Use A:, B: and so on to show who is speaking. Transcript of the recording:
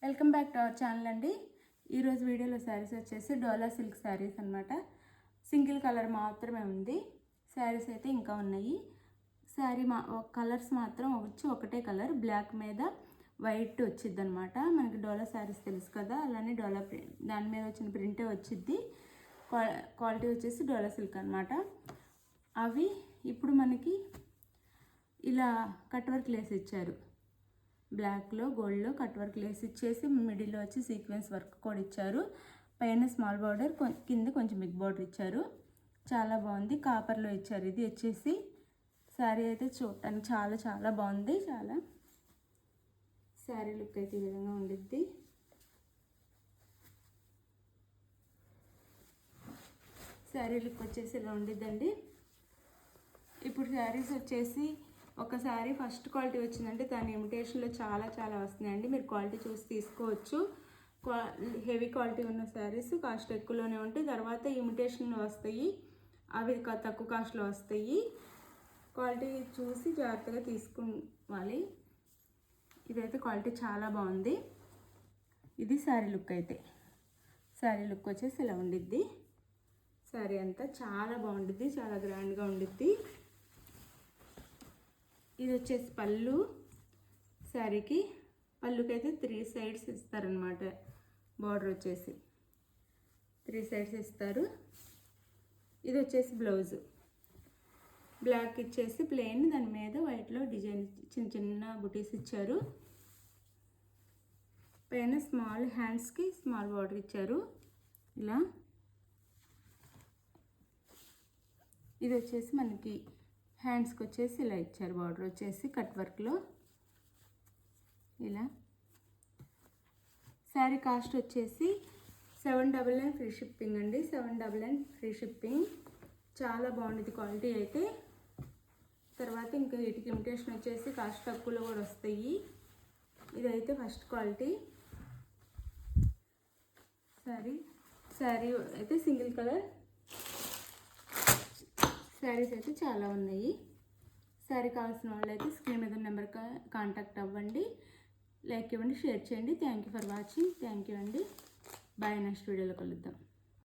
A: Welcome back to our channel అండి. ఈరోజు వీడియోలో శారీస్ వచ్చేసి డోలా సిల్క్ శారీస్ అనమాట. సింగిల్ కలర్ మాత్రమే ఉంది. శారీస్ అయితే ఇంకా ఉన్నాయి. శారీ కలర్స్ మాత్రం వచ్చి ఒకటే కలర్, బ్లాక్ మీద వైట్ వచ్చిద్ది అనమాట. మనకి డోలా శారీస్ తెలుసు కదా, అలానే డోలా దాని మీద వచ్చిన ప్రింటే వచ్చిద్ది. క్వాలిటీ వచ్చేసి డోలా సిల్క్ అనమాట. అవి ఇప్పుడు మనకి ఇలా కట్ వర్క్ లేసి ఇచ్చారు. బ్లాక్లో గోల్డ్లో కట్ వర్క్ లేసి ఇచ్చేసి మిడిల్లో వచ్చి సీక్వెన్స్ వర్క్ కూడా ఇచ్చారు. పైన స్మాల్ బార్డర్, కింద కొంచెం బిగ్ బార్డర్ ఇచ్చారు. చాలా బాగుంది. కాపర్లో ఇచ్చారు. ఇది వచ్చేసి శారీ అయితే చూడటానికి చాలా చాలా బాగుంది. చాలా శారీ లుక్ అయితే ఈ విధంగా ఉండిద్ది. శారీ లుక్ వచ్చేసి ఇలా ఉండిద్దండి. ఇప్పుడు శారీస్ వచ్చేసి ఒక శారీ ఫస్ట్ క్వాలిటీ వచ్చిందంటే దాని ఇమిటేషన్లో చాలా చాలా వస్తున్నాయండి. మీరు క్వాలిటీ చూసి తీసుకోవచ్చు. హెవీ క్వాలిటీ ఉన్న శారీస్ కాస్ట్ ఎక్కువలోనే ఉంటాయి. తర్వాత ఇమిటేషన్లో వస్తాయి, అవి తక్కువ కాస్ట్లో వస్తాయి. క్వాలిటీ చూసి జాగ్రత్తగా తీసుకోవాలి. ఇదైతే క్వాలిటీ చాలా బాగుంది. ఇది శారీ లుక్ అయితే. శారీ లుక్ వచ్చేసి ఇలా ఉండిద్ది. శారీ అంతా చాలా బాగుండిద్ది, చాలా గ్రాండ్గా ఉండిద్ది. ఇది వచ్చేసి పళ్ళు. శారీకి పళ్ళుకైతే 3 సైడ్స్ ఇస్తారనమాట. బార్డర్ వచ్చేసి 3 సైడ్స్ ఇస్తారు. ఇది వచ్చేసి బ్లౌజు. బ్లాక్ ఇచ్చేసి ప్లెయిన్, దాని మీద వైట్లో డిజైన్ చిన్న చిన్న బుటీస్ ఇచ్చారు. పైన స్మాల్ హ్యాండ్స్కి స్మాల్ బార్డర్ ఇచ్చారు ఇలా. ఇది వచ్చేసి మనకి హ్యాండ్స్కి వచ్చేసి ఇలా ఇచ్చారు. బార్డర్ వచ్చేసి కట్ వర్క్లో ఇలా. శారీ కాస్ట్ వచ్చేసి 799 ఫ్రీ షిప్పింగ్ అండి. 799 ఫ్రీ షిప్పింగ్. చాలా బాగుంటుంది క్వాలిటీ అయితే. తర్వాత ఇంకా వీటికి ఇమిటేషన్ వచ్చేసి కాస్ట్ తక్కువలో కూడా వస్తాయి. ఇదైతే ఫస్ట్ క్వాలిటీ శారీ అయితే సింగిల్ కలర్. శారీస్ అయితే చాలా ఉన్నాయి. శారీ కావాల్సిన వాళ్ళు అయితే స్క్రీన్ మీద నెంబర్ కాంటాక్ట్ అవ్వండి. లైక్ ఇవ్వండి, షేర్ చేయండి. Thank you for watching. Thank you అండి. బాయ్. నెక్స్ట్ వీడియోలో కలుద్దాం.